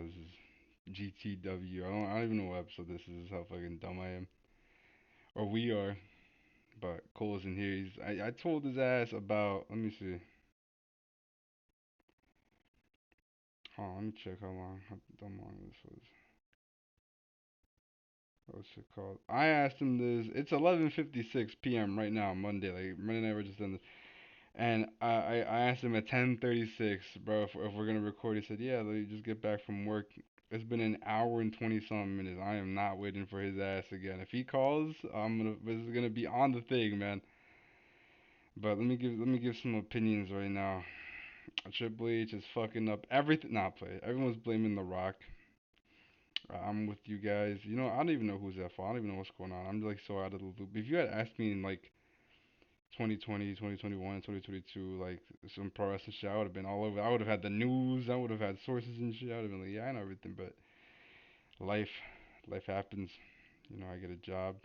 This is GTW. I don't even know what episode this is. How fucking dumb I am. Or we are. But Cole isn't here. I told his ass about. Let me see. Hold on, let me check how dumb long this was. What's it called? I asked him this. It's 11:56 p.m. right now, Monday. Like Monday night, we're just in. And I asked him at 10:36, bro, if we're gonna record. He said, yeah, let me just get back from work. It's been an hour and 20 some minutes. I am not waiting for his ass again. If he calls, this is gonna be on the thing, man. But let me give some opinions right now. Triple H is fucking up everything. Not play. Everyone's blaming The Rock. I'm with you guys. I don't even know who's at fault. I don't even know what's going on. I'm like so out of the loop. If you had asked me in like 2020, 2021, 2022, like some pro wrestling shit, I would have been all over. I would have had the news. I would have had sources and shit. I would have been like, yeah, I know everything. But life, life happens. I get a job,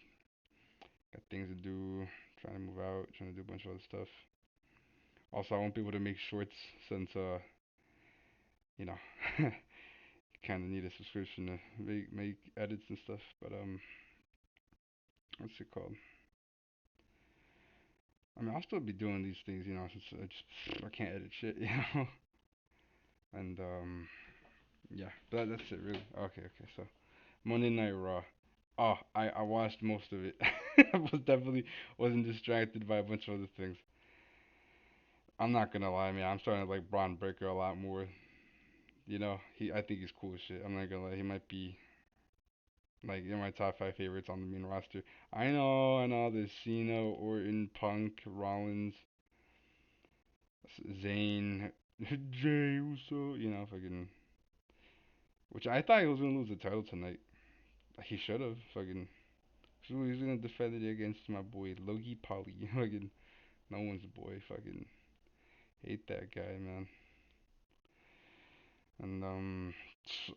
got things to do, trying to move out, trying to do a bunch of other stuff. Also, I want people to make shorts since, you know, you kind of need a subscription to make edits and stuff. But what's it called? I mean, I'll still be doing these things, since I can't edit shit. And yeah, that's it really. Okay. So Monday Night Raw. Oh, I watched most of it. I was definitely wasn't distracted by a bunch of other things. I'm not gonna lie, man. I'm starting to like Braun Breaker a lot more. I think he's cool as shit. I'm not gonna lie. He might be like in my top five favorites on the main roster. I know. There's Cena, Orton, Punk, Rollins, Zayn, Jey Uso. Fucking. Which I thought he was gonna lose the title tonight. He should have. Fucking. He's gonna defend it against my boy Logie Polly. Fucking no one's boy. Fucking hate that guy, man. And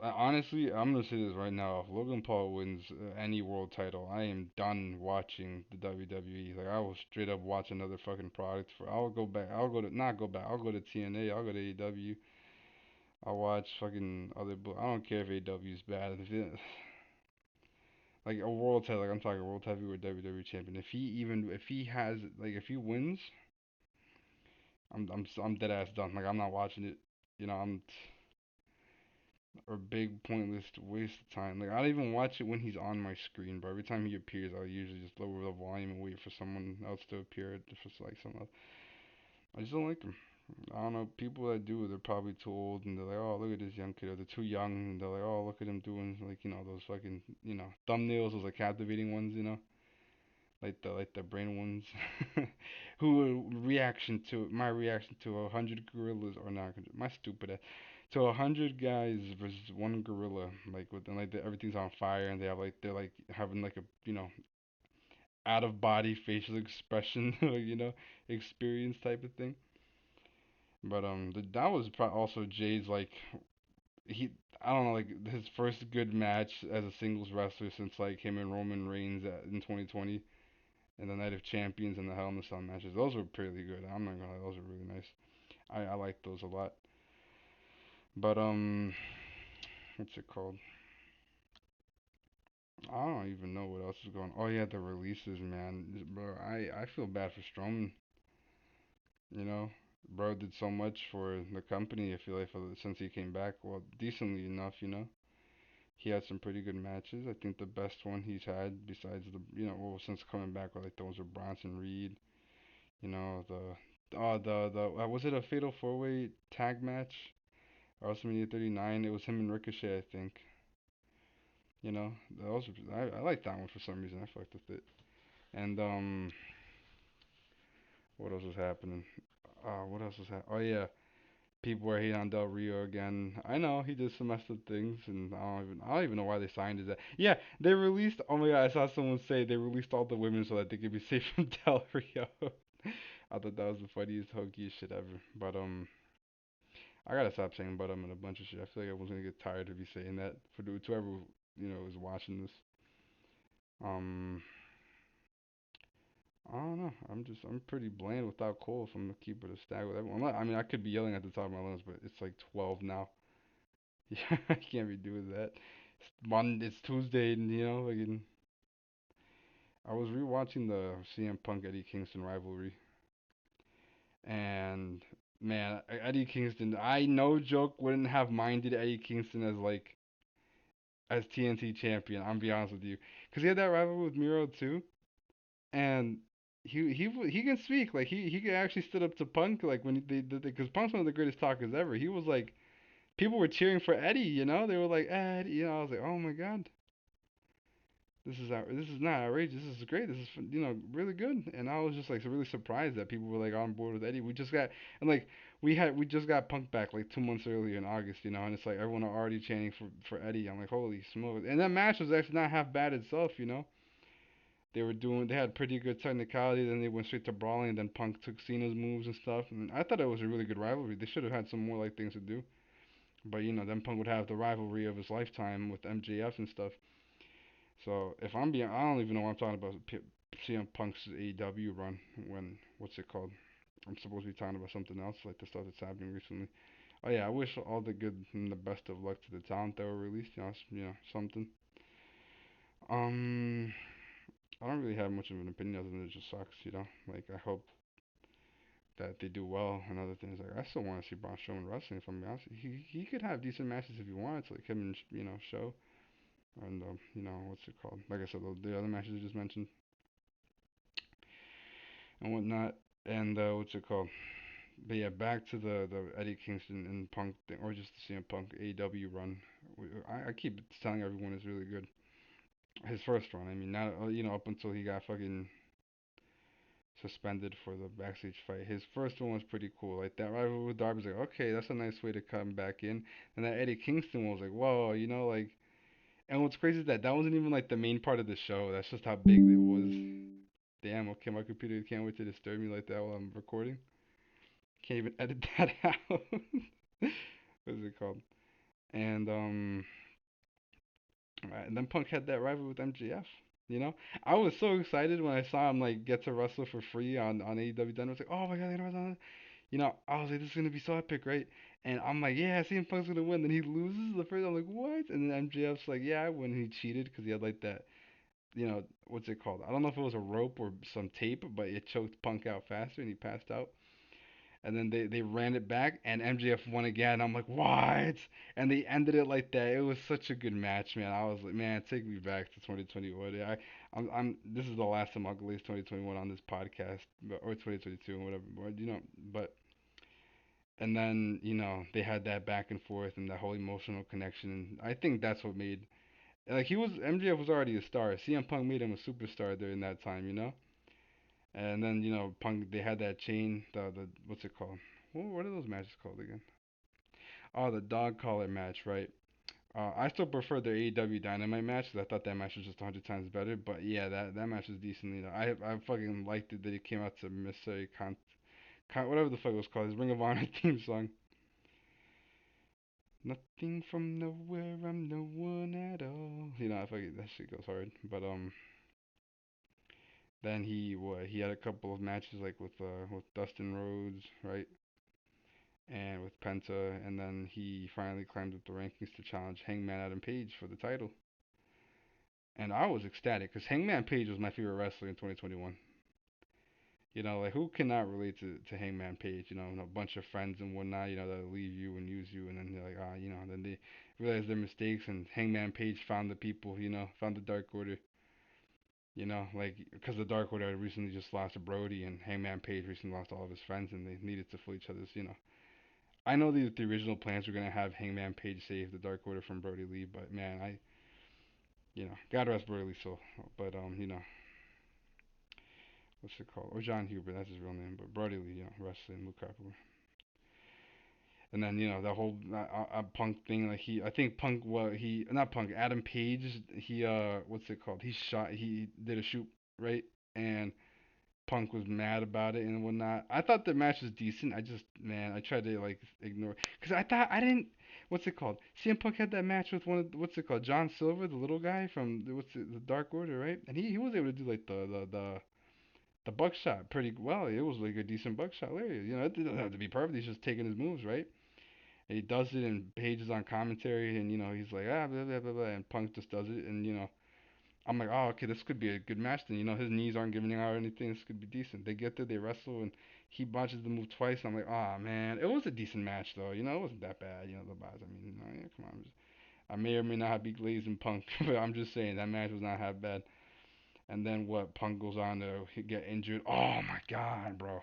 honestly, I'm gonna say this right now. If Logan Paul wins any world title, I am done watching the WWE. Like I will straight up watch another fucking product. I'll go back. I'll go to not go back. I'll go to TNA. I'll go to AEW. I'll watch fucking other. I don't care if AEW is bad. Like a world title, like I'm talking world heavyweight WWE champion. If he has like if he wins, I'm dead ass done. Like I'm not watching it. I'm or big pointless waste of time. Like I don't even watch it when he's on my screen, but every time he appears, I'll usually just lower the volume and wait for someone else to appear. Just like someone else. I just don't like him. I don't know. People that do, they're probably too old, and they're like, oh, look at this young kid. Or they're too young, and they're like, oh, look at him doing like those fucking thumbnails, those like captivating ones, like the brain ones. Who reaction to my reaction to 100 gorillas or not? My stupid ass. To 100 guys versus one gorilla, like with like everything's on fire and they're like having like a out of body facial expression, experience type of thing. But that was also Jay's like he I don't know like his first good match as a singles wrestler since like him and Roman Reigns in 2020 and the Night of Champions and the Hell in the Cell matches. Those were pretty good. I'm not gonna lie, those were really nice. I like those a lot. But what's it called? I don't even know what else is going. Oh yeah, the releases, man. Bro, I feel bad for Strowman. You know, bro did so much for the company. I feel like since he came back, well, decently enough. He had some pretty good matches. I think the best one he's had besides well, since coming back, were like those were Bronson Reed. The was it a Fatal Four Way tag match? WrestleMania 39. It was him and Ricochet, I think. That was I like that one for some reason. I fucked with it. And what else was happening? What else was happening? Oh yeah, people were hating on Del Rio again. I know he did some messed up things, and I don't even know why they signed his. Yeah, they released. Oh my god, I saw someone say they released all the women so that they could be safe from Del Rio. I thought that was the funniest, hokiest shit ever. But I gotta stop saying but in a bunch of shit. I feel like everyone's gonna get tired of me saying that for whoever is watching this. Um, I don't know. I'm pretty bland without Cole. If I'm gonna keep it a stack with everyone. I mean, I could be yelling at the top of my lungs, but it's like 12 now. Yeah, I can't be doing that. It's Tuesday, and I was rewatching the CM Punk Eddie Kingston rivalry, and man, Eddie Kingston, I no joke wouldn't have minded Eddie Kingston as TNT champion. I'm be honest with you, because he had that rivalry with Miro too, and he can speak like he could actually stood up to Punk like when they did because Punk's one of the greatest talkers ever. He was like people were cheering for Eddie, they were like Eddie, I was like oh my god, this is not outrageous. This is great. This is really good. And I was just like really surprised that people were like on board with Eddie. We just got and like we just got Punk back like 2 months earlier in August, and it's like everyone are already chanting for Eddie. I'm like holy smokes. And that match was actually not half bad itself. They had pretty good technicality. Then they went straight to brawling. And then Punk took Cena's moves and stuff. And I thought it was a really good rivalry. They should have had some more like things to do. But then Punk would have the rivalry of his lifetime with MJF and stuff. So if I'm being, I don't even know what I'm talking about. CM Punk's AEW run when what's it called? I'm supposed to be talking about something else like the stuff that's happening recently. Oh yeah, I wish all the good and the best of luck to the talent that were released. Something. Um, I don't really have much of an opinion other than it just sucks. Like I hope that they do well and other things. Like I still want to see Braun Strowman wrestling. If I'm being honest, he could have decent matches if he wanted to, like him and Show and what's it called? Like I said, the other matches I just mentioned and whatnot. And what's it called? But yeah, back to the Eddie Kingston and Punk thing, or just the CM Punk AEW run. I keep telling everyone it's really good. His first run, I mean, not up until he got fucking suspended for the backstage fight. His first one was pretty cool. Like that rivalry with Darby's like, okay, that's a nice way to come back in. And that Eddie Kingston one was like, whoa, like. And what's crazy is that wasn't even like the main part of the show. That's just how big it was. Damn, okay, my computer can't wait to disturb me like that while I'm recording. Can't even edit that out. What's it called? And and then Punk had that rivalry with MJF. I was so excited when I saw him like get to wrestle for free on AEW. Then I was like, oh my god, I was like, this is gonna be so epic, right? And I'm like, yeah, CM Punk's gonna win. Then he loses the first. I'm like, what? And then MJF's like, yeah, I win. He cheated because he had like that, what's it called? I don't know if it was a rope or some tape, but it choked Punk out faster and he passed out. And then they ran it back and MJF won again. I'm like, what? And they ended it like that. It was such a good match, man. I was like, man, take me back to 2021. Yeah, this is the last time I'll release 2021 on this podcast or 2022 or whatever. But and then they had that back and forth and that whole emotional connection. And I think that's what made like he was MJF was already a star. CM Punk made him a superstar during that time. And then Punk they had that chain the what's it called? What are those matches called again? Oh, the dog collar match, right? I still prefer the AEW Dynamite match 'cause I thought that match was just 100 times better. But yeah, that match was decent. I fucking liked it that it came out to Mystery whatever the fuck it was called, his Ring of Honor theme song. Nothing from nowhere, I'm no one at all. I fucking that shit goes hard. But then he had a couple of matches like with Dustin Rhodes, right? And with Penta, and then he finally climbed up the rankings to challenge Hangman Adam Page for the title. And I was ecstatic because Hangman Page was my favorite wrestler in 2021. Like who cannot relate to Hangman Page? A bunch of friends and whatnot, that leave you and use you, and then they're like, then they realize their mistakes, and Hangman Page found the people, found the Dark Order, like because the Dark Order had recently just lost to Brody, and Hangman Page recently lost all of his friends, and they needed to fill each other's. I know the original plans were gonna have Hangman Page save the Dark Order from Brody Lee, but man, God rest Brody Lee soul. But what's it called? Or John Huber, that's his real name. But Brody Lee, wrestling Luke Harper. And then the whole Punk thing, like I think Punk, he not Punk, Adam Page, he what's it called? He did a shoot, right? And Punk was mad about it and whatnot. I thought the match was decent. Man, I tried to like ignore because I thought I didn't. What's it called? CM Punk had that match with one of what's it called? John Silver, the little guy from the Dark Order, right? And he was able to do like the buckshot pretty well. It was like a decent buckshot later. It didn't have to be perfect. He's just taking his moves, right? And he does it in pages on commentary, and he's like blah blah blah blah, and Punk just does it, and I'm like, oh, okay, this could be a good match then. His knees aren't giving out or anything. This could be decent. They get there, they wrestle, and he botches the move twice. I'm like, oh man, it was a decent match though. It wasn't that bad. The botch. I mean, yeah, come on. I may or may not be glazing Punk, but I'm just saying that match was not half bad. And then what? Punk goes on to get injured. Oh my god, bro.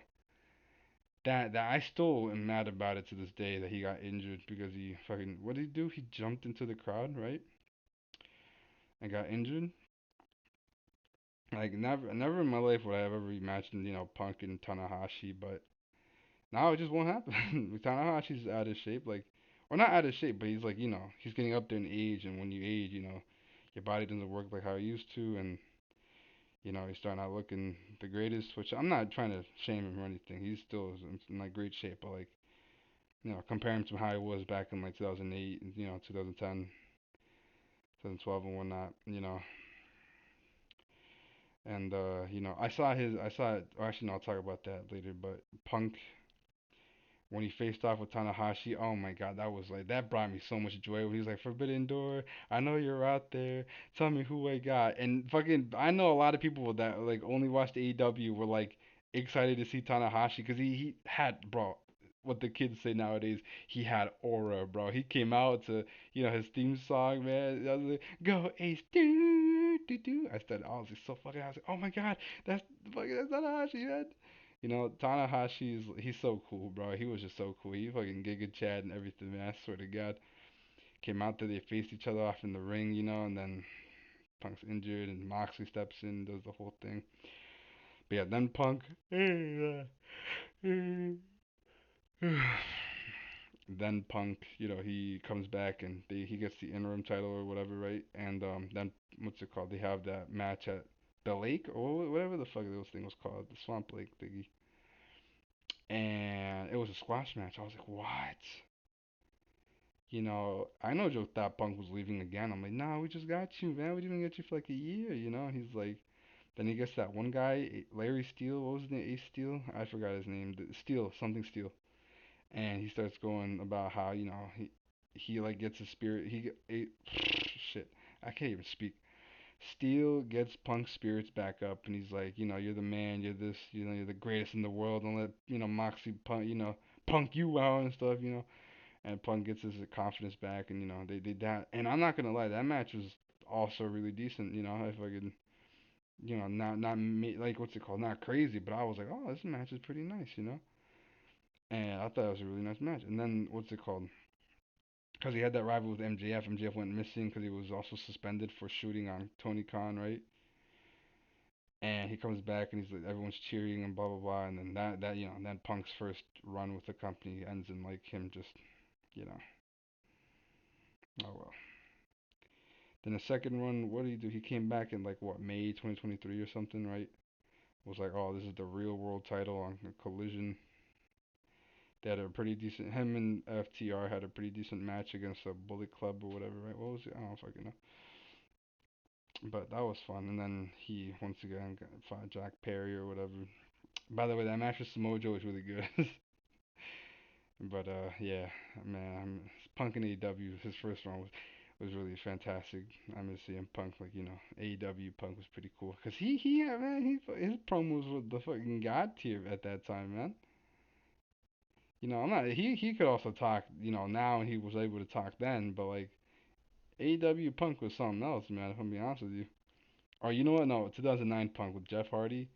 That I still am mad about it to this day that he got injured because he fucking what did he do? He jumped into the crowd, right? And got injured. Like never in my life would I have ever imagined, Punk and Tanahashi, but now it just won't happen. Tanahashi's out of shape, like, or not out of shape, but he's like, he's getting up there in age, and when you age, your body doesn't work like how it used to, and he's starting out looking the greatest. Which I'm not trying to shame him or anything. He's still in like great shape, but like, compare him to how he was back in like 2008, 2010, 2012 and whatnot, And I saw it. Actually, no, I'll talk about that later. But Punk, when he faced off with Tanahashi, oh my God, that brought me so much joy. When he was like, "Forbidden Door, I know you're out there. Tell me who I got." And fucking, I know a lot of people that like only watched AEW were like excited to see Tanahashi because he had, bro, what the kids say nowadays. He had aura, bro. He came out to his theme song, man. I was like, "Go Ace, do do do." I was like so fucking. I was like, "Oh my God, that's Tanahashi, man." He's so cool, bro. He was just so cool. He fucking Giga Chad and everything, man. I swear to God. Came out there, they faced each other off in the ring, and then Punk's injured and Moxley steps in, does the whole thing. But yeah, then Punk. Then Punk, he comes back and he gets the interim title or whatever, right? And then what's it called? They have that match at the lake or whatever the fuck those thing was called, the Swamp Lake thingy. And it was a squash match. I was like, what? I know Joe thought Punk was leaving again. I'm like, nah, we just got you, man. We didn't get you for like a year, And he's like, then he gets that one guy, Larry Steele. What was his name? Ace Steele? I forgot his name. Steele, something Steele. And he starts going about how he like gets his spirit. Shit. I can't even speak. Steele gets Punk's spirits back up, and he's like, you're the man. You're this. You're the greatest in the world. Don't let Moxie punk you out and stuff. And Punk gets his confidence back, and they did that. And I'm not gonna lie, that match was also really decent. If I could, not like what's it called, not crazy, but I was like, oh, this match is pretty nice. And I thought it was a really nice match. And then what's it called? Because he had that rival with MJF. MJF went missing because he was also suspended for shooting on Tony Khan, right? And he comes back and he's like, everyone's cheering and blah blah blah. And then then Punk's first run with the company ends in like him just, you know, oh well. Then the second run, what did he do? He came back in like what, May 2023 or something, right? Was like, oh, this is the real world title on Collision. They had a pretty decent. Him and FTR had a pretty decent match against a Bullet Club or whatever, right? What was it? I don't fucking know. But that was fun. And then he once again fought Jack Perry or whatever. By the way, that match with Samoa Joe was really good. But yeah, man, Punk in AEW. His first run was really fantastic. I miss seeing Punk, like AEW Punk was pretty cool because he yeah, man, his promos were the fucking god tier at that time, man. I'm not he could also talk, now, and he was able to talk then, but like AEW Punk was something else, man. If I'm being honest with you. Or you know what? No, 2009 Punk with Jeff Hardy.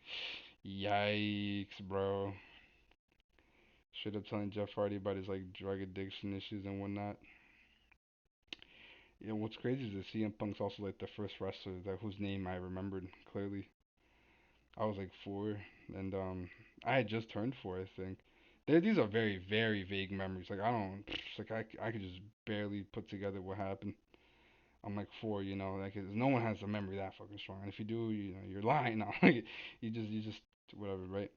Yikes, bro. Straight up telling Jeff Hardy about his like drug addiction issues and whatnot. What's crazy is that CM Punk's also like the first wrestler that whose name I remembered clearly. I was like 4, and I had just turned 4, I think. These are very, very vague memories. Like I don't, like I could just barely put together what happened. I'm like 4, like no one has a memory that fucking strong. And if you do, you're lying now. Like you just whatever, right?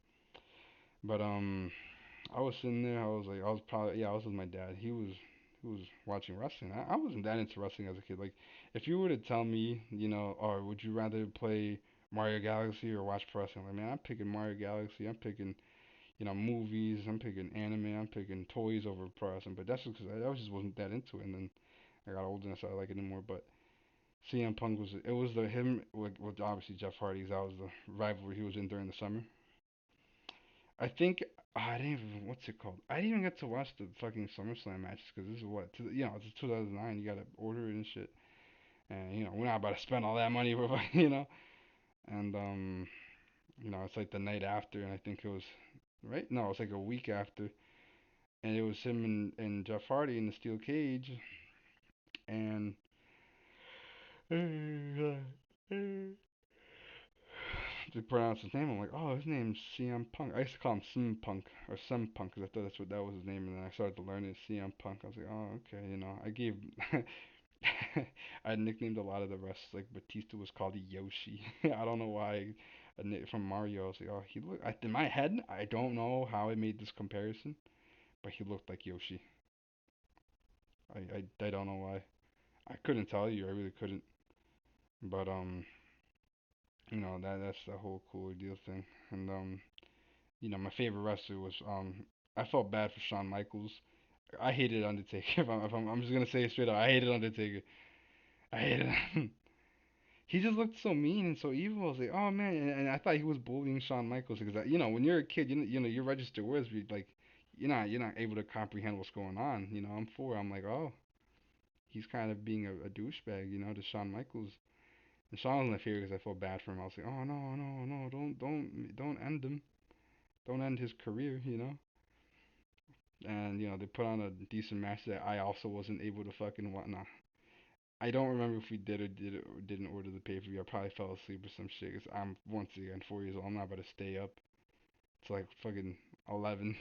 But I was sitting there. I was like, I was probably, yeah, I was with my dad. He was watching wrestling. I wasn't that into wrestling as a kid. Like, if you were to tell me, or would you rather play Mario Galaxy or watch pro wrestling? Like, man, I'm picking Mario Galaxy. I'm picking, movies. I'm picking anime. I'm picking toys over pro wrestling. But that's because I just wasn't that into it. And then I got older and I started liking it more. But CM Punk was it was the him with obviously Jeff Hardy. That was the rivalry he was in during the summer. I think I didn't even what's it called? I didn't even get to watch the fucking SummerSlam matches because this is what it's 2009. You gotta order it and shit. And we're not about to spend all that money for And it's like the night after, and I think it was right. No, it's like a week after, and it was him and Jeff Hardy in the steel cage, and to pronounce his name, I'm like, oh, his name's CM Punk. I used to call him Sim Punk or Sim Punk because I thought that was his name, and then I started to learn it CM Punk. I was like, oh, okay, I gave. I nicknamed a lot of the wrestlers. Like Batista was called Yoshi. I don't know why. From Mario, I was like, oh, he look. In my head, I don't know how I made this comparison, but he looked like Yoshi. I don't know why. I couldn't tell you. I really couldn't. But that's the whole cool ordeal thing. And my favorite wrestler was I felt bad for Shawn Michaels. I hated Undertaker. I'm just gonna say it straight up. I hated Undertaker. I hated him. He just looked so mean and so evil. I was like, oh man, and I thought he was bullying Shawn Michaels because when you're a kid, your registered words be like, you're not able to comprehend what's going on. I'm 4. I'm like, oh, he's kind of being a douchebag, to Shawn Michaels. And Shawn was my favorite because I felt bad for him. I was like, oh no, no, no, don't end him. Don't end his career. And they put on a decent match that I also wasn't able to fucking watch. Nah, I don't remember if we did or didn't order the pay per view. I probably fell asleep or some shit. Cause I'm once again 4 years old. I'm not about to stay up. It's like fucking 11.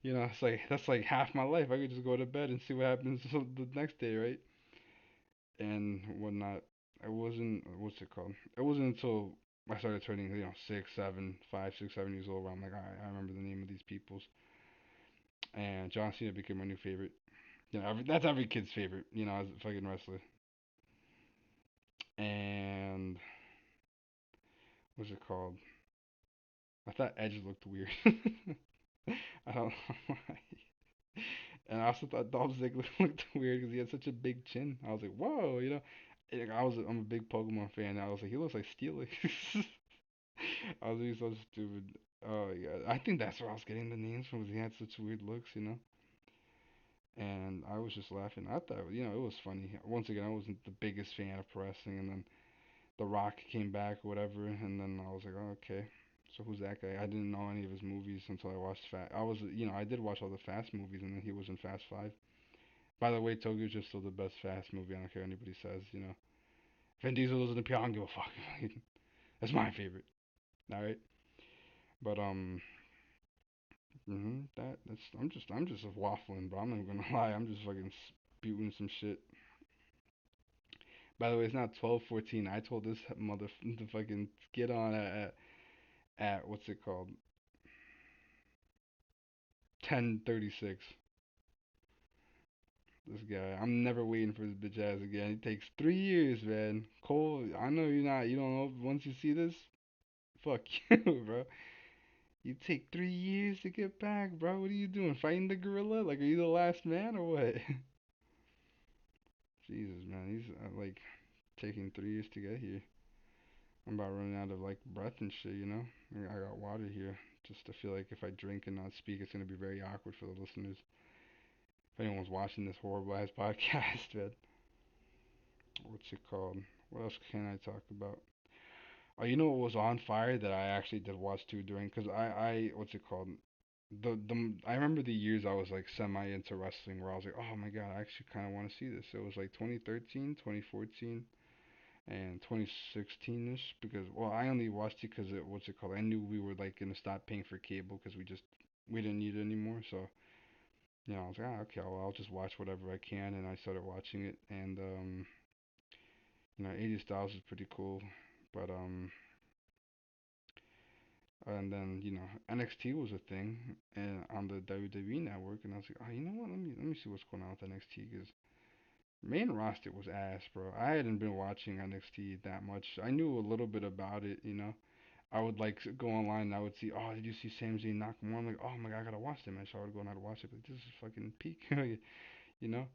It's like that's like half my life. I could just go to bed and see what happens the next day, right? And whatnot. I wasn't. What's it called? It wasn't until I started turning, 5, 6, 7 years old, where I'm like, alright, I remember the name of these peoples. And John Cena became my new favorite. That's every kid's favorite, as a fucking wrestler. And what's it called? I thought Edge looked weird. I don't know why. And I also thought Dolph Ziggler looked weird because he had such a big chin. I was like, whoa. I'm a big Pokemon fan. I was like, he looks like Steelix. I was being so stupid. Oh yeah, I think that's where I was getting the names from. Because he had such weird looks. And I was just laughing. I thought, it was funny. Once again, I wasn't the biggest fan of pro wrestling, and then The Rock came back or whatever, and then I was like, oh, okay. So who's that guy? I didn't know any of his movies until I watched Fast. I did watch all the Fast movies, and then he was in Fast Five. By the way, Tokyo just still the best Fast movie. I don't care what anybody says. Vin Diesel was in the P. I don't give a fuck. That's my favorite. All right, but that's I'm just waffling, but I'm not gonna lie. I'm just fucking spewing some shit. By the way, it's not 12:14. I told this mother to fucking get on at what's it called? 10:36. This guy, I'm never waiting for this bitch ass again. It takes 3 years, man. Cole, I know you're not. You don't know. Once you see this, fuck you, bro. You take 3 years to get back, bro. What are you doing? Fighting the gorilla? Like, are you the last man or what? Jesus, man. He's like taking 3 years to get here. I'm about running out of like breath and shit. I got water here. Just to feel like if I drink and not speak, it's gonna be very awkward for the listeners. If anyone's watching this horrible ass podcast, man. What's it called? What else can I talk about? Oh, you know what was on fire that I actually did watch too during? Cause I what's it called? I remember the years I was like semi into wrestling where I was like, oh my god, I actually kind of want to see this. It was like 2013, 2014, and 2016ish because I only watched it because what's it called? I knew we were like gonna stop paying for cable because we didn't need it anymore. So I was like, okay, I'll just watch whatever I can, and I started watching it, and AJ Styles is pretty cool, but and then NXT was a thing and on the WWE network, and I was like, oh, you know what? Let me see what's going on with NXT because main roster was ass, bro. I hadn't been watching NXT that much. I knew a little bit about it. I would like go online and I would see, oh, did you see Sami Zayn Nakamura? I'm like, oh my god, I gotta watch that, man. So I would go and I'd watch it. Like, this is fucking peak, you know.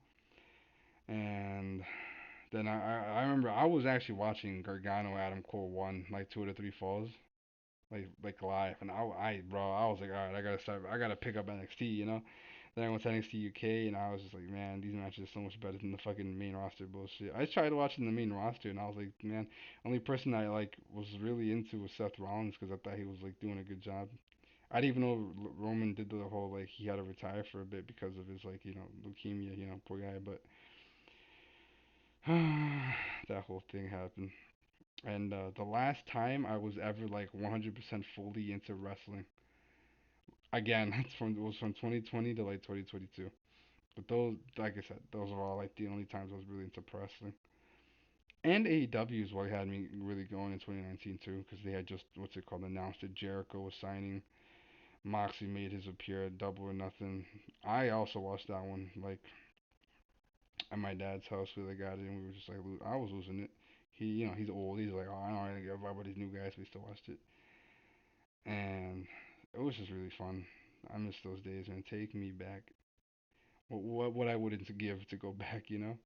And then I remember I was actually watching Gargano Adam Cole one like 2 to 3 falls like live, and I was like, all right, I gotta start, I gotta pick up NXT, you know. Then I went to NXT UK, and I was just like, man, these matches are so much better than the fucking main roster bullshit. I tried watching the main roster, and I was like, man, only person I like was really into was Seth Rollins because I thought he was like doing a good job. I didn't even know Roman did the whole like he had to retire for a bit because of his like leukemia, poor guy. But that whole thing happened. And the last time I was ever like 100% fully into wrestling, again, it was from 2020 to like 2022. But those, like I said, those are all like the only times I was really into wrestling. And AEW is what had me really going in 2019 too, because they had just what's it called announced that Jericho was signing. Moxley made his appear at Double or Nothing. I also watched that one like at my dad's house where they got it, and we were just like, I was losing it. He's old. He's like, oh, I don't really give about these new guys. We still watched it, and it was just really fun. I miss those days, man. Take me back. What I wouldn't give to go back, you know?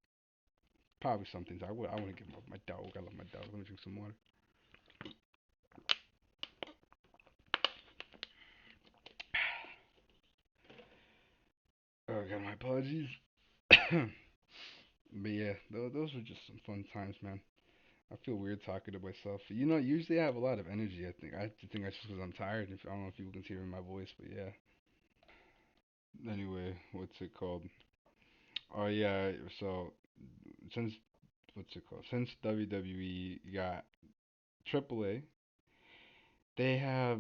Probably some things I wouldn't give up my dog. I love my dog. Let me drink some water. Oh God, my apologies. But yeah, those were just some fun times, man. I feel weird talking to myself. Usually I have a lot of energy. I think that's just because I'm tired. I don't know if people can hear it in my voice, but yeah. Anyway, what's it called? Oh yeah, so since what's it called? Since WWE got AAA, they have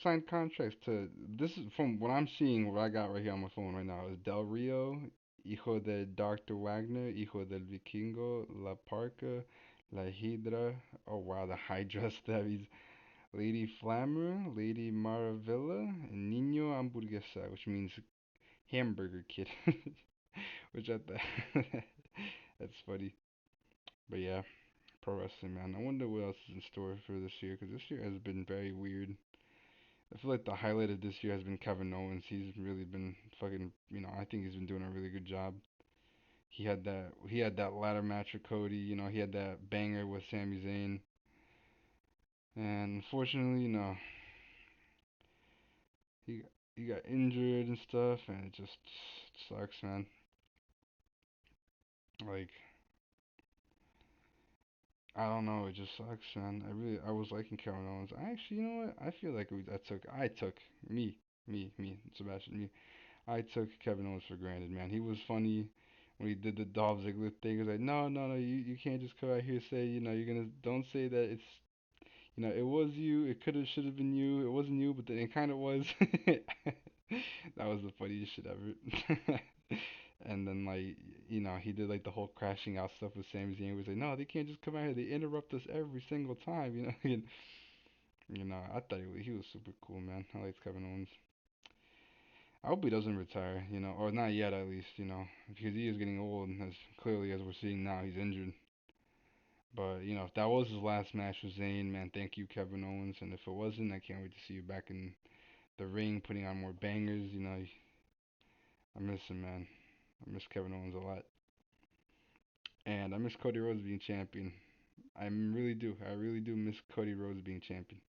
signed contracts to this is from what I'm seeing what I got right here on my phone right now is Del Rio, Hijo de Dr. Wagner, Hijo del Vikingo, La Parca, La Hydra. Oh wow, the Hydra stabbies. Lady Flammer, Lady Maravilla, and Nino Hamburguesa, which means hamburger kid. Which I thought that's funny. But yeah, pro wrestling, man. I wonder what else is in store for this year, because this year has been very weird. I feel like the highlight of this year has been Kevin Owens. He's really been fucking, I think he's been doing a really good job. He had that ladder match with Cody, he had that banger with Sami Zayn. And unfortunately, he he got injured and stuff, and it just sucks, man. Like I don't know, it just sucks, man. I was liking Kevin Owens. I actually, you know what? I feel like I took me, Sebastian, me. I took Kevin Owens for granted, man. He was funny when he did the Dolph Ziggler thing. He was like, no, no, no, you can't just come out here and say, don't say that it was you. It could have, should have been you. It wasn't you, but then it kind of was. That was the funniest shit ever. And then he did like the whole crashing out stuff with Sami Zayn. He was like, no, they can't just come out here. They interrupt us every single time, And I thought he was super cool, man. I liked Kevin Owens. I hope he doesn't retire, or not yet at least, because he is getting old, and as we're seeing now, he's injured. But if that was his last match with Zayn, man, thank you, Kevin Owens. And if it wasn't, I can't wait to see you back in the ring, putting on more bangers. I miss him, man. I miss Kevin Owens a lot, and I miss Cody Rhodes being champion. I really do. I really do miss Cody Rhodes being champion.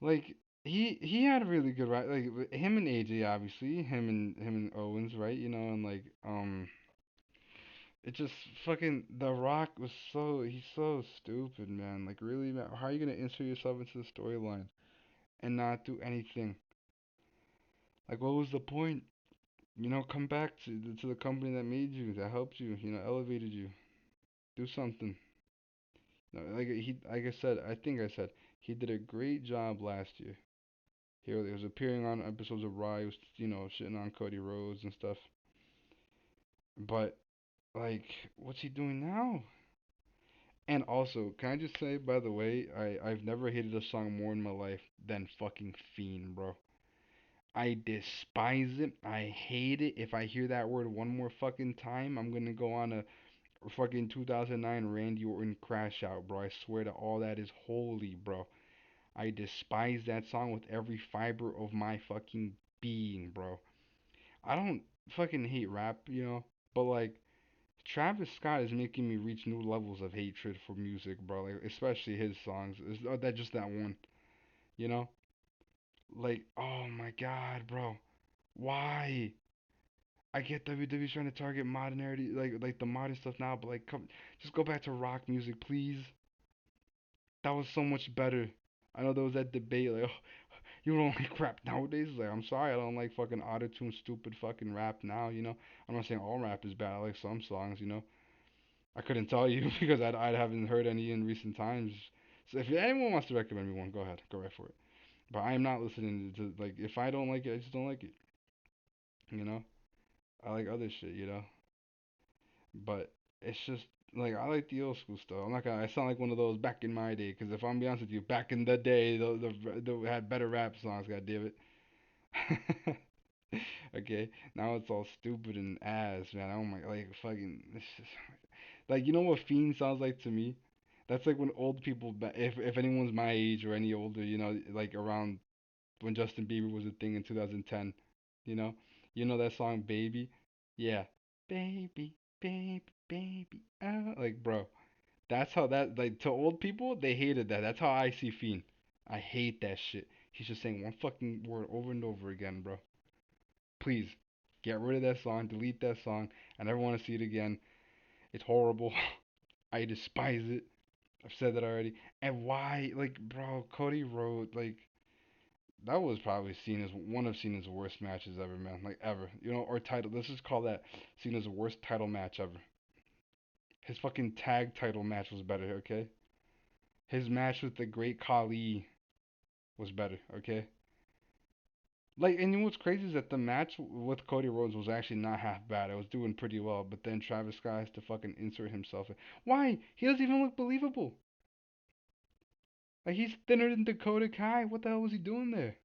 Like he had a really good right. Like him and AJ, obviously, him and Owens, right? And like it just fucking The Rock was he's so stupid, man. Like really, man, how are you gonna insert yourself into the storyline and not do anything? Like what was the point? Come back to the company that made you, that helped you, elevated you. Do something. No, like I said, I think I said he did a great job last year. He was appearing on episodes of Raw. He was, shitting on Cody Rhodes and stuff. But like, what's he doing now? And also, can I just say, by the way, I've never hated a song more in my life than fucking Fiend, bro. I despise it. I hate it. If I hear that word one more fucking time, I'm gonna go on a fucking 2009 Randy Orton crash out, bro. I swear to all that is holy, bro. I despise that song with every fiber of my fucking being, bro. I don't fucking hate rap, but like Travis Scott is making me reach new levels of hatred for music, bro. Like especially his songs. Is that just that one, you know? Like, oh my god, bro. Why? I get WWE's trying to target modernity, like the modern stuff now, but like, come, just go back to rock music, please. That was so much better. I know there was that debate, like, oh, you don't like rap nowadays. Like, I'm sorry, I don't like fucking auto-tune, stupid fucking rap now. I'm not saying all rap is bad. I like some songs. I couldn't tell you because I haven't heard any in recent times. So if anyone wants to recommend me one, go ahead, go right for it. But I am not listening to like if I don't like it, I just don't like it. You know, I like other shit. But it's just like I like the old school stuff. I'm not gonna. I sound like one of those back in my day. Because if I'm be honest with you, back in the day, they had better rap songs. God damn it. Okay, now it's all stupid and ass, man. Oh my, like fucking. It's just like you know what fiend sounds like to me. That's like when old people, if anyone's my age or any older, like around when Justin Bieber was a thing in 2010, you know, that song Baby, yeah, baby, baby, baby, like bro, that's how that like to old people they hated that. That's how I see Fiend. I hate that shit. He's just saying one fucking word over and over again, bro. Please get rid of that song, delete that song. I never want to see it again. It's horrible. I despise it. I've said that already. And why, like, bro, Cody Rhodes, like, that was probably seen as one of Cena's worst matches ever, man. Like ever, or title. Let's just call that Cena's worst title match ever. His fucking tag title match was better, okay? His match with the Great Khali was better, okay? Like, and you know what's crazy is that the match with Cody Rhodes was actually not half bad. It was doing pretty well, but then Travis Scott has to fucking insert himself in. Why? He doesn't even look believable. Like he's thinner than Dakota Kai. What the hell was he doing there?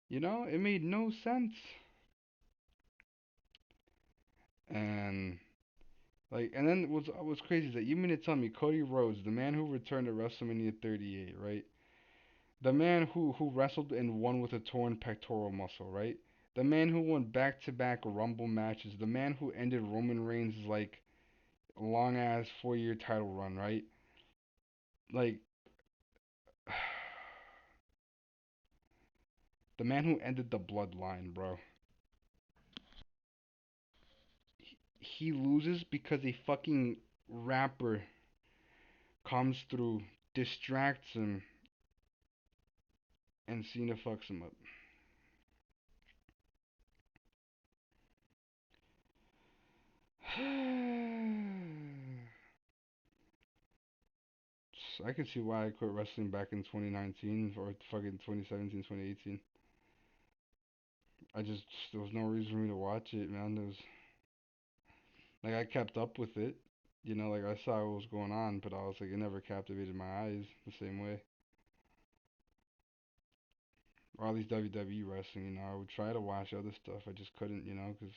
It made no sense. And and then what's crazy is that you mean to tell me Cody Rhodes, the man who returned to WrestleMania 38, right? The man who wrestled and won with a torn pectoral muscle, right? The man who won back-to-back Rumble matches, the man who ended Roman Reigns' like long ass 4 year title run, right? Like the man who ended the bloodline, bro. He loses because a fucking rapper comes through, distracts him, and Cena fucks him up. I can see why I quit wrestling back in 2019 or fucking 2017, 2018. I just there was no reason for me to watch it, man. There was like I kept up with it, like I saw what was going on, but I was like it never captivated my eyes the same way. Or at least WWE wrestling, I would try to watch other stuff, I just couldn't, 'cause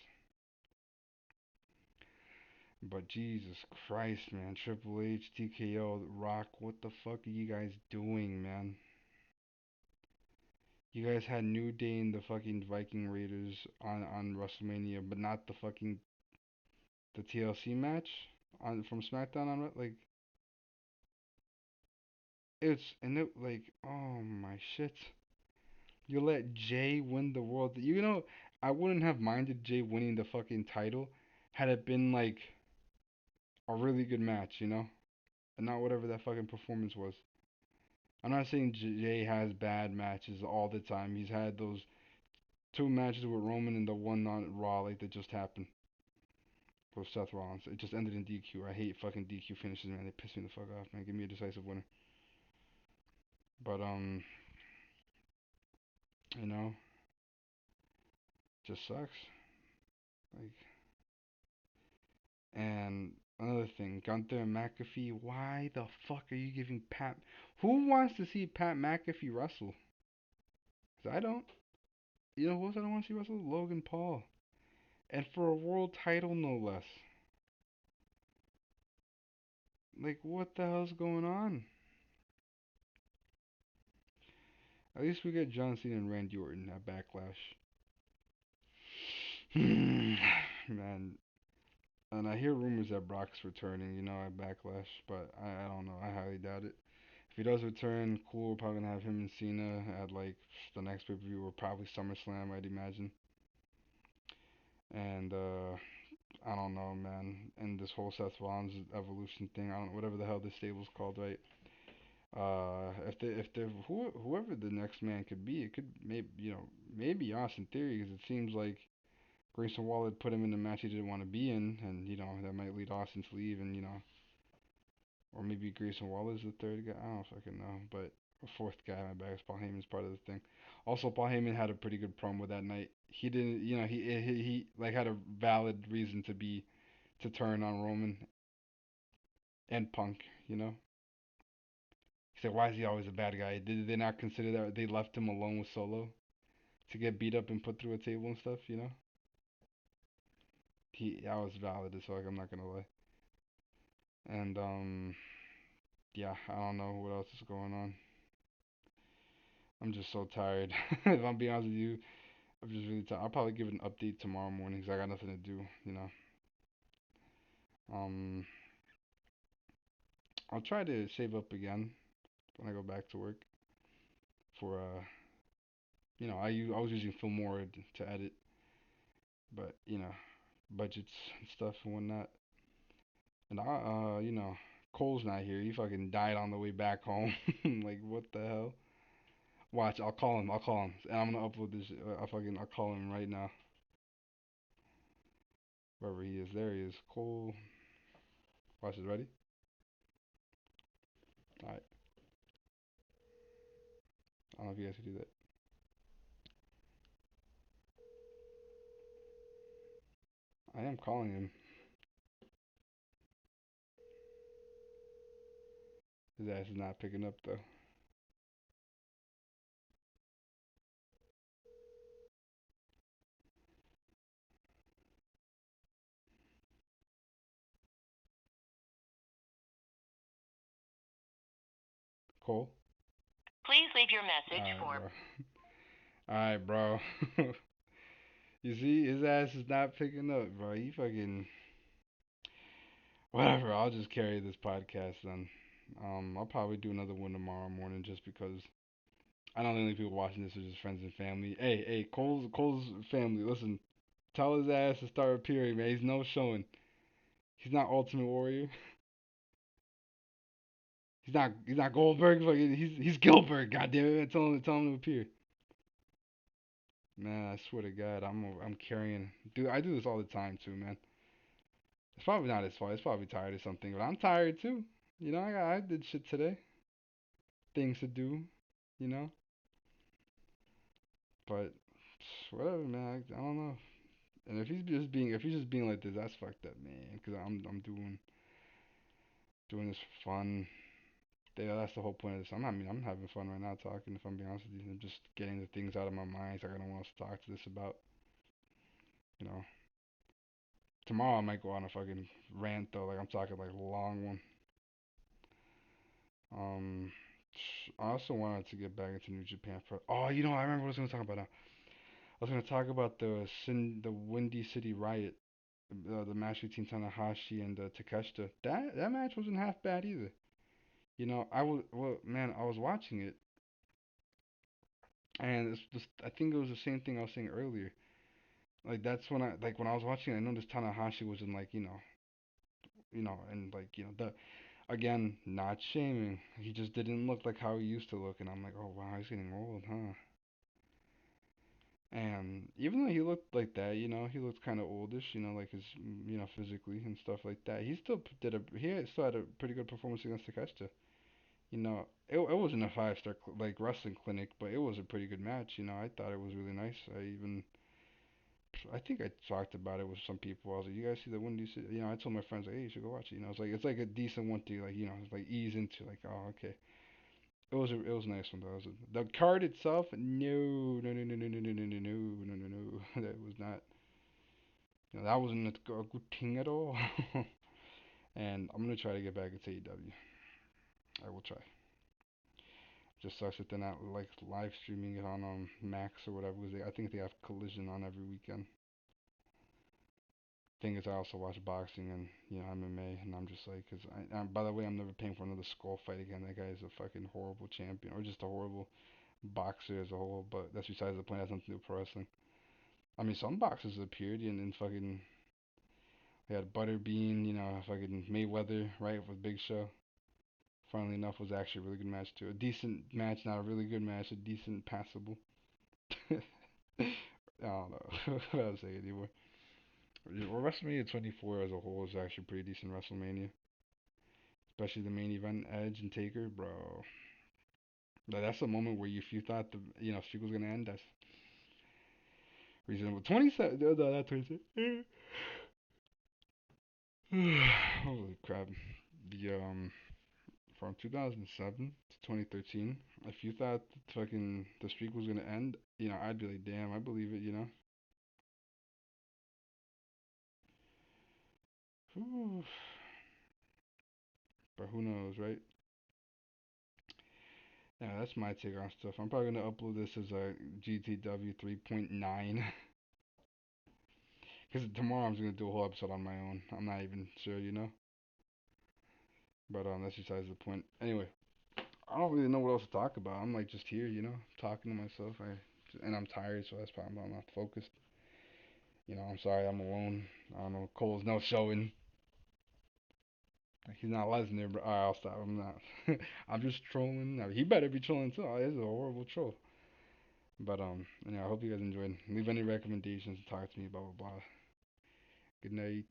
but Jesus Christ, man, Triple H, TKO, Rock, what the fuck are you guys doing, man? You guys had New Day and the fucking Viking Raiders on WrestleMania, but not the TLC match on from SmackDown on like oh my shit. You let Jay win the world. I wouldn't have minded Jay winning the fucking title had it been like a really good match, and not whatever that fucking performance was. I'm not saying Jay has bad matches all the time. He's had those two matches with Roman and the one on Raw like that just happened with Seth Rollins. It just ended in DQ. I hate fucking DQ finishes, man. They piss me the fuck off, man. Give me a decisive winner. But you know, just sucks. Like, and another thing, Gunther and McAfee. Why the fuck are you giving Pat? Who wants to see Pat McAfee wrestle? 'Cause I don't. You know who else I don't want to see wrestle? Logan Paul, and for a world title no less. Like, what the hell's going on? At least we get John Cena and Randy Orton at Backlash. Man, and I hear rumors that Brock's returning, at Backlash, but I don't know. I highly doubt it. If he does return, cool. We're probably gonna have him and Cena at like the next pay per view or probably SummerSlam, I'd imagine. And I don't know, man. And this whole Seth Rollins evolution thing, I don't know, whatever the hell this stable's called, right? If they whoever the next man could be, it could maybe Austin Theory, because it seems like Grayson Waller put him in a match he didn't want to be in, and that might lead Austin to leave, and or maybe Grayson Waller's the third guy. I don't fucking know, but a fourth guy, my bad, is Paul Heyman's part of the thing. Also, Paul Heyman had a pretty good promo that night. He didn't, he like had a valid reason to turn on Roman and Punk. He said, "Why is he always a bad guy? Did they not consider that they left him alone with Solo to get beat up and put through a table and stuff? That was valid as fuck. I'm not gonna lie. And yeah, I don't know what else is going on. I'm just so tired. If I'm being honest with you, I'm just really tired. I'll probably give an update tomorrow morning 'cause I got nothing to do. Um, I'll try to save up again when I go back to work for I was using Filmora to edit, but budgets and stuff and whatnot. And Cole's not here. He fucking died on the way back home. Like what the hell? Watch, I'll call him. I'll call him, and I'm gonna upload this. I'll call him right now. Wherever he is, there he is. Cole. Watch this. Ready? All right. I don't know if you guys can do that. I am calling him. His ass is not picking up though. Cole. Please leave your message for. All right, bro. You see, his ass is not picking up, bro. He fucking whatever. I'll just carry this podcast then. I'll probably do another one tomorrow morning just because I know the only people watching this are just friends and family. Hey, Cole's family. Listen, tell his ass to start appearing, man. He's no showing. He's not Ultimate Warrior. He's not Goldberg. Fucking, he's Gilbert. Goddamn it! Tell him to appear. Man, I swear to God, I'm carrying. Dude, I do this all the time too, man. It's probably not his fault. He's probably tired or something, but I'm tired too. I did shit today. Things to do. You know, but whatever, man. I don't know. And if he's just being like this, that's fucked up, man. Cause I'm doing this for fun. That's the whole point of this. I'm having fun right now talking. If I'm being honest with you, I'm just getting the things out of my mind. Like I don't want to talk to this about. You know, tomorrow I might go on a fucking rant though. Like I'm talking like a long one. Um, I also wanted to get back into New Japan. Oh, I remember what I was gonna talk about now. I was gonna talk about the Windy City Riot, the match between Tanahashi and Takeshita. That match wasn't half bad either. I was watching it, and I think it was the same thing I was saying earlier. Like that's when I was watching, I noticed Tanahashi was in like and like the again, not shaming. He just didn't look like how he used to look, and I'm like, oh wow, he's getting old, huh? And even though he looked like that, he looked kind of oldish, like his, physically and stuff like that. He still had a pretty good performance against Takeshita. It wasn't a 5-star like wrestling clinic, but it was a pretty good match. I thought it was really nice. I think I talked about it with some people. I was like, you guys see the Windy City? I told my friends like, hey, you should go watch it. It's like a decent one to like, like ease into. Like, oh, okay. It was a nice one though. The card itself, no, no, no, no, no, no, no, no, no, no, no, no. That was not. That wasn't a good thing at all. And I'm gonna try to get back into AEW. I will try. Just sucks that they're not like live streaming it on Max or whatever. Because I think they have Collision on every weekend. Thing is, I also watch boxing and MMA, and I'm just like, by the way, I'm never paying for another skull fight again. That guy is a fucking horrible champion, or just a horrible boxer as a whole. But that's besides the point. It has nothing to do with pro wrestling. I mean, some boxers appeared in fucking. They had Butterbean, fucking Mayweather, right, with Big Show. Funnily enough, was actually a really good match too. A decent match, not a really good match, a decent passable. I don't know what I was saying anymore. Well, WrestleMania 24 as a whole is actually pretty decent WrestleMania, especially the main event, Edge and Taker, bro. That's a moment where if you thought the streak was gonna end, that's reasonable. 27, no, not 27. Holy crap! The from 2007 to 2013, if you thought the streak was gonna end, I'd be like, damn, I believe it. Whew. But who knows, right? Yeah, that's my take on stuff. I'm probably gonna upload this as a GTW 3.9 because tomorrow I'm just gonna do a whole episode on my own. I'm not even sure. But that's besides the point. Anyway, I don't really know what else to talk about. I'm like just here, talking to myself. And I'm tired, so that's probably why I'm not focused. I'm sorry, I'm alone. I don't know. Cole's no showing. He's not Lesnar, but alright, I'll stop. I'm not. I'm just trolling. Now, he better be trolling too. This is a horrible troll. But I hope you guys enjoyed. Leave any recommendations. Talk to me. Blah blah blah. Good night.